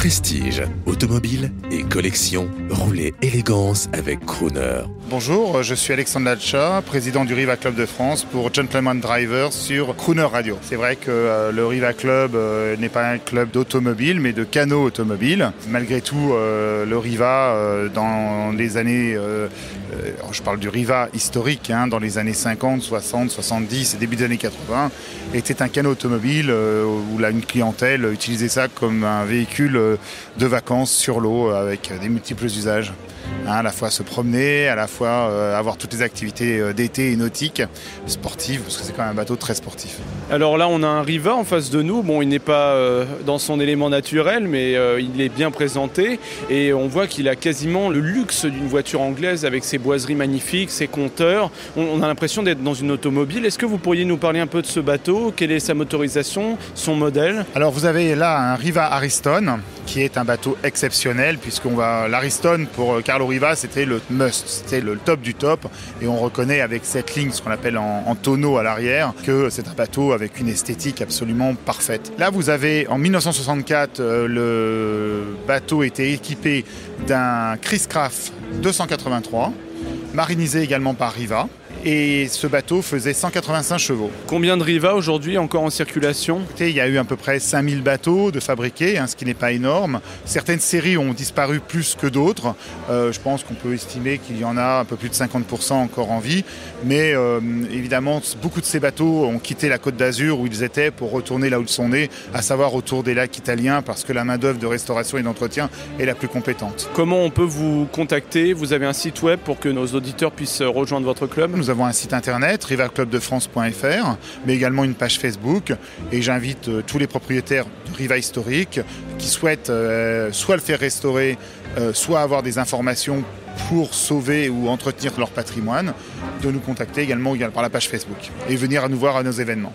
Prestige, automobile et collection, roulez élégance avec Crooner. Bonjour, je suis Alexandre Latcha, président du Riva Club de France pour Gentleman Driver sur Crooner Radio. C'est vrai que le Riva Club n'est pas un club d'automobile mais de canaux automobiles. Malgré tout, le Riva dans les années, je parle du Riva historique, dans les années 50, 60, 70 et début des années 80, était un canot automobile où une clientèle utilisait ça comme un véhicule de vacances sur l'eau avec des multiples usages. À la fois se promener, à la fois avoir toutes les activités d'été et nautiques, sportives, parce que c'est quand même un bateau très sportif. Alors là, on a un Riva en face de nous. Bon, il n'est pas dans son élément naturel, mais il est bien présenté. Et on voit qu'il a quasiment le luxe d'une voiture anglaise avec ses boiseries magnifiques, ses compteurs. On a l'impression d'être dans une automobile. Est-ce que vous pourriez nous parler un peu de ce bateau? Quelle est sa motorisation, son modèle? Alors vous avez là un Riva Ariston, qui est un bateau exceptionnel, l'Ariston pour Carlo Riva, c'était le must, c'était le top du top, et on reconnaît avec cette ligne, ce qu'on appelle en tonneau à l'arrière, que c'est un bateau avec une esthétique absolument parfaite. Là vous avez, en 1964, le bateau était équipé d'un Chris-Craft 283, marinisé également par Riva. Et ce bateau faisait 185 chevaux. Combien de Riva aujourd'hui encore en circulation? Il y a eu à peu près 5000 bateaux de fabriqués, ce qui n'est pas énorme. Certaines séries ont disparu plus que d'autres. Je pense qu'on peut estimer qu'il y en a un peu plus de 50% encore en vie. Mais évidemment, beaucoup de ces bateaux ont quitté la Côte d'Azur où ils étaient pour retourner là où ils sont nés, à savoir autour des lacs italiens, parce que la main-d'œuvre de restauration et d'entretien est la plus compétente. Comment on peut vous contacter? Vous avez un site web pour que nos auditeurs puissent rejoindre votre club? Nous avons un site internet, rivaclubdefrance.fr, mais également une page Facebook. Et j'invite tous les propriétaires de Riva historique qui souhaitent soit le faire restaurer, soit avoir des informations pour sauver ou entretenir leur patrimoine, de nous contacter également par la page Facebook et venir nous voir à nos événements.